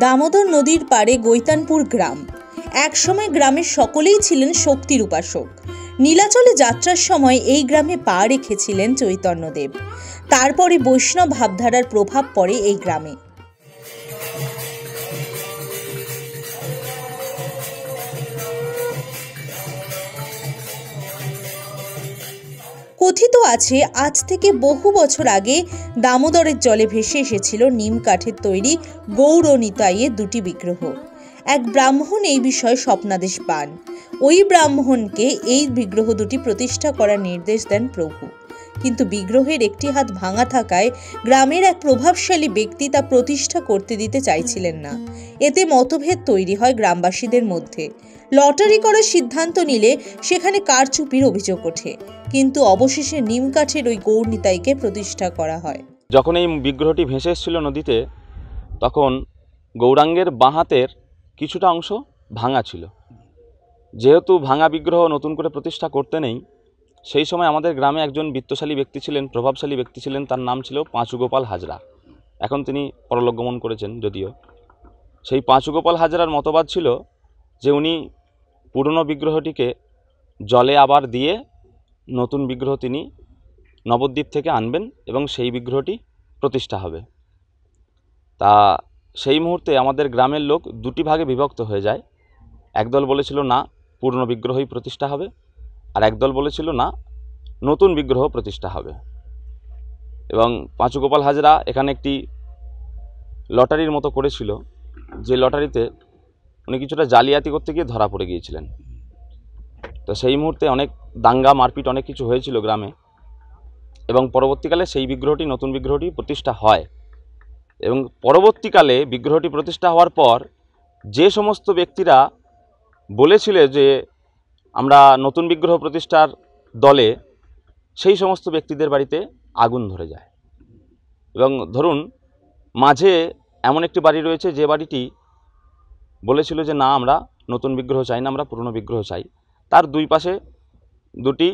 দামোদর নদীর পাড়ে গৈতানপুর গ্রাম। একসময় গ্রামের সকলেই ছিলেন শক্তির উপাসক। নীলাচলে যাত্রার সময় এই গ্রামে পা রেখেছিলেন চৈতন্যদেব। তারপরে বৈষ্ণব ভাবধারার প্রভাব পড়ে এই গ্রামে। কথিত আছে আজ থেকে বহু বছর আগে দামোদরের জলে ভেসে এসেছিল নিম কাঠের তৈরি গৌর নিতাইয়ের দুটি বিগ্রহ। এক ব্রাহ্মণ এই বিষয়ে স্বপ্নাদেশ পান। ওই ব্রাহ্মণকে এই বিগ্রহ দুটি প্রতিষ্ঠা করার নির্দেশ দেন প্রভু। কিন্তু বিগ্রহের একটি হাত ভাঙা থাকায় গ্রামের এক প্রভাবশালী ব্যক্তি তা প্রতিষ্ঠা করতে দিতে চাইছিলেন না। এতে মতভেদ তৈরি হয় গ্রামবাসীদের মধ্যে। লটারি করার সিদ্ধান্ত নিলে সেখানে কারচুপির অভিযোগ ওঠে, কিন্তু অবশেষে নিম কাঠের ওই গৌর নিতাইকে প্রতিষ্ঠা করা হয়। যখন এই বিগ্রহটি ভেসে এসেছিল নদীতে, তখন গৌরাঙ্গের বাঁ হাতের কিছুটা অংশ ভাঙা ছিল। যেহেতু ভাঙা বিগ্রহ নতুন করে প্রতিষ্ঠা করতে নেই, সেই সময় আমাদের গ্রামে একজন বিত্তশালী ব্যক্তি ছিলেন, প্রভাবশালী ব্যক্তি ছিলেন, তার নাম ছিল পাঁচুগোপাল হাজরা। এখন তিনি পরলোক গমন করেছেন যদিও। সেই পাঁচুগোপাল হাজরার মতবাদ ছিল যে উনি পুরনো বিগ্রহটিকে জলে আবার দিয়ে নতুন বিগ্রহ তিনি নবদ্বীপ থেকে আনবেন এবং সেই বিগ্রহটি প্রতিষ্ঠা হবে। তা সেই মুহূর্তে আমাদের গ্রামের লোক দুটি ভাগে বিভক্ত হয়ে যায়। একদল বলেছিল না, পুরনো বিগ্রহই প্রতিষ্ঠা হবে, আর একদল বলেছিল না, নতুন বিগ্রহ প্রতিষ্ঠা হবে। এবং পাঁচুগোপাল হাজরা এখানে একটি লটারির মতো করেছিল, যে লটারিতে উনি কিছুটা জালিয়াতি করতে গিয়ে ধরা পড়ে গিয়েছিলেন। তো সেই মুহূর্তে অনেক দাঙ্গা মারপিট অনেক কিছু হয়েছিল গ্রামে, এবং পরবর্তীকালে সেই বিগ্রহটি, নতুন বিগ্রহটি প্রতিষ্ঠা হয়। এবং পরবর্তীকালে বিগ্রহটি প্রতিষ্ঠা হওয়ার পর যে সমস্ত ব্যক্তিরা বলেছিল যে আমরা নতুন বিগ্রহ প্রতিষ্ঠার দলে, সেই সমস্ত ব্যক্তিদের বাড়িতে আগুন ধরে যায়। এবং ধরুন মাঝে এমন একটি বাড়ি রয়েছে যে বাড়িটি বলেছিল যে না, আমরা নতুন বিগ্রহ চাই না, আমরা পুরনো বিগ্রহ চাই। তার দুই পাশে দুটি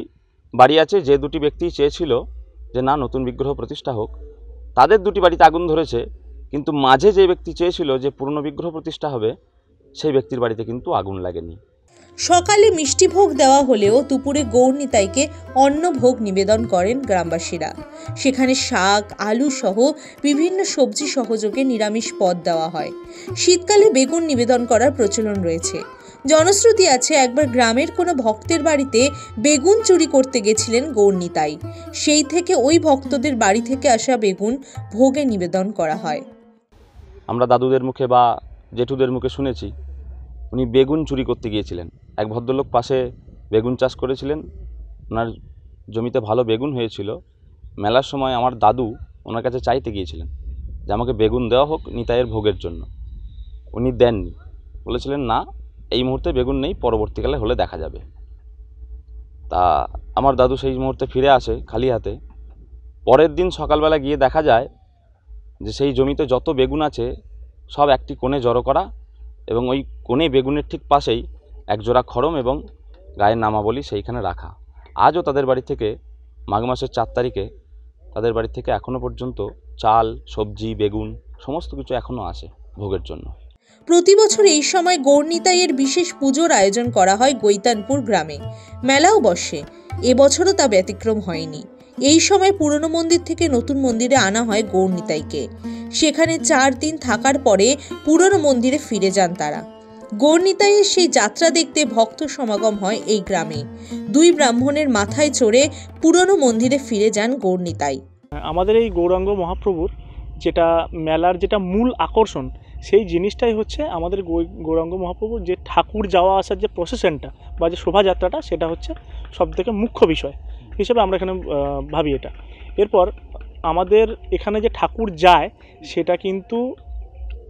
বাড়ি আছে, যে দুটি ব্যক্তি চেয়েছিল যে না, নতুন বিগ্রহ প্রতিষ্ঠা হোক, তাদের দুটি বাড়িতে আগুন ধরেছে। কিন্তু মাঝে যে ব্যক্তি চেয়েছিল যে পুরনো বিগ্রহ প্রতিষ্ঠা হবে, সেই ব্যক্তির বাড়িতে কিন্তু আগুন লাগেনি। সকালে মিষ্টি ভোগ দেওয়া হলেও দুপুরে গৌর নিতাইকে অন্ন ভোগ নিবেদন করেন গ্রামবাসীরা। সেখানে শাক, আলু সহ বিভিন্ন সবজি সহযোগে নিরামিষ পদ দেওয়া হয়। শীতকালে বেগুন নিবেদন করার প্রচলন রয়েছে। জনশ্রুতি আছে একবার গ্রামের কোনো ভক্তের বাড়িতে বেগুন চুরি করতে গেছিলেন গৌর নিতাই। সেই থেকে ওই ভক্তদের বাড়ি থেকে আসা বেগুন ভোগে নিবেদন করা হয়। আমরা দাদুদের মুখে বা জেঠুদের মুখে শুনেছি উনি বেগুন চুরি করতে গিয়েছিলেন। এক ভদ্রলোক পাশে বেগুন চাষ করেছিলেন, ওনার জমিতে ভালো বেগুন হয়েছিল। মেলার সময় আমার দাদু ওনার কাছে চাইতে গিয়েছিলেন যে আমাকে বেগুন দেওয়া হোক নিতাইয়ের ভোগের জন্য। উনি দেননি, বলেছিলেন না, এই মুহূর্তে বেগুন নেই, পরবর্তীকালে হলে দেখা যাবে। তা আমার দাদু সেই মুহূর্তে ফিরে আসে খালি হাতে। পরের দিন সকালবেলা গিয়ে দেখা যায় যে সেই জমিতে যত বেগুন আছে সব একটি কোণে জড়ো করা, এবং ওই কোণে বেগুনের ঠিক পাশেই একজোড়া খড়ম এবং গায়ের নামাবলী সেইখানে রাখা। আজও তাদের বাড়ি থেকে মাঘ মাসের 4 তারিখে তাদের বাড়ি থেকে এখনও পর্যন্ত চাল, সবজি, বেগুন সমস্ত কিছু এখনও আসে ভোগের জন্য। প্রতি বছর এই সময় গৌর নিতাইয়ের বিশেষ পুজোর আয়োজন করা হয় গৈতানপুর গ্রামে। মেলাও বসে, এবছরও তা ব্যতিক্রম হয়নি। এই সময় পুরনো মন্দির থেকে নতুন মন্দিরে আনা হয় গৌর নিতাইকে। সেখানে 4 দিন থাকার পরে পুরনো মন্দিরে ফিরে যান তারা। গৌর নিতাইয়ের সেই যাত্রা দেখতে ভক্ত সমাগম হয় এই গ্রামে। 2 ব্রাহ্মণের মাথায় চড়ে পুরনো মন্দিরে ফিরে যান গৌর নিতাই। আমাদের এই গৌরাঙ্গ মহাপ্রভুর যেটা মেলার যেটা মূল আকর্ষণ, সেই জিনিসটাই হচ্ছে আমাদের গৌরাঙ্গ মহাপ্রভুর যে ঠাকুর যাওয়া আসার যে প্রসেশনটা বা যে শোভাযাত্রাটা, সেটা হচ্ছে সবথেকে মুখ্য বিষয় হিসেবে আমরা এখানে ভাবি এটা। এরপর আমাদের এখানে যে ঠাকুর যায় সেটা কিন্তু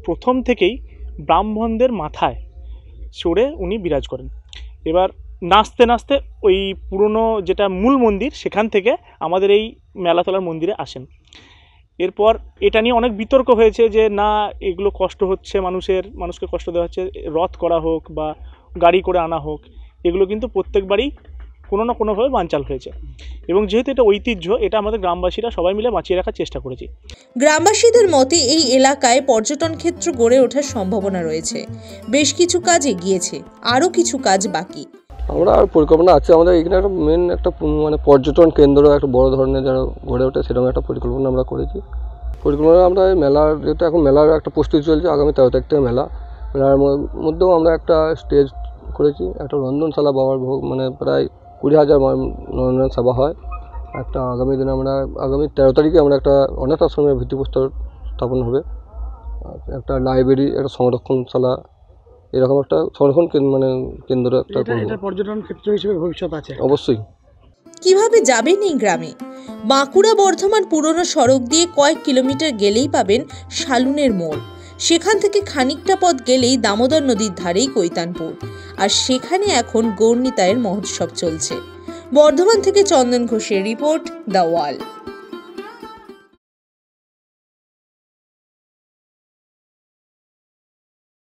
প্রথম থেকেই ব্রাহ্মণদের মাথায় চড়ে উনি বিরাজ করেন। এবার নাচতে নাচতে ওই পুরনো যেটা মূল মন্দির সেখান থেকে আমাদের এই মেলাতলার মন্দিরে আসেন। এরপর এটা নিয়ে অনেক বিতর্ক হয়েছে যে না, এগুলো কষ্ট হচ্ছে মানুষকে কষ্ট দেওয়া হচ্ছে, রথ করা হোক বা গাড়ি করে আনা হোক, এগুলো কিন্তু প্রত্যেকবারই কোনো না কোনোভাবে বানচাল হয়েছে। এবং যেহেতু এটা ঐতিহ্য, এটা আমাদের গ্রামবাসীরা সবাই মিলে বাঁচিয়ে রাখার চেষ্টা করেছি। গ্রামবাসীদের মতে এই এলাকায় পর্যটন ক্ষেত্র গড়ে ওঠার সম্ভাবনা রয়েছে। বেশ কিছু কাজ এগিয়েছে, আরও কিছু কাজ বাকি। আমরা পরিকল্পনা আছে আমাদের এখানে একটা মেন একটা মানে পর্যটন কেন্দ্র একটা বড় ধরনের যারা গড়ে ওঠে সেরকম একটা পরিকল্পনা আমরা করেছি। পরিকল্পনা আমরা মেলার যেহেতু এখন মেলার একটা প্রস্তুতি চলছে, আগামী 13 তারিখ থেকে মেলার মধ্যেও আমরা একটা স্টেজ করেছি, একটা রন্ধনশালা বাবার ভোগ মানে প্রায় 20,000 রন্ধন সভা হয় একটা। আগামী দিনে আমরা আগামী 13 তারিখে আমরা একটা অনাথ আশ্রমের ভিত্তিপ্রস্তর স্থাপন হবে, একটা লাইব্রেরি, একটা সংরক্ষণশালা, এরকম একটা সংরক্ষণ মানে কেন্দ্র একটা পর্যটন ক্ষেত্র হিসেবে ভবিষ্যৎ আছে অবশ্যই। কিভাবে যাবেন এই গ্রামে? বাঁকুড়া বর্ধমান পুরনো সড়ক দিয়ে কয়েক কিলোমিটার গেলেই পাবেন শালুনের মোড়। সেখান থেকে খানিকটা পথ গেলেই দামোদর নদীর ধারেই কৈতানপুর, আর সেখানে এখন গৌরনিতাইয়ের মহোৎসব চলছে। বর্ধমান থেকে চন্দন ঘোষের রিপোর্ট, দ্য ওয়াল।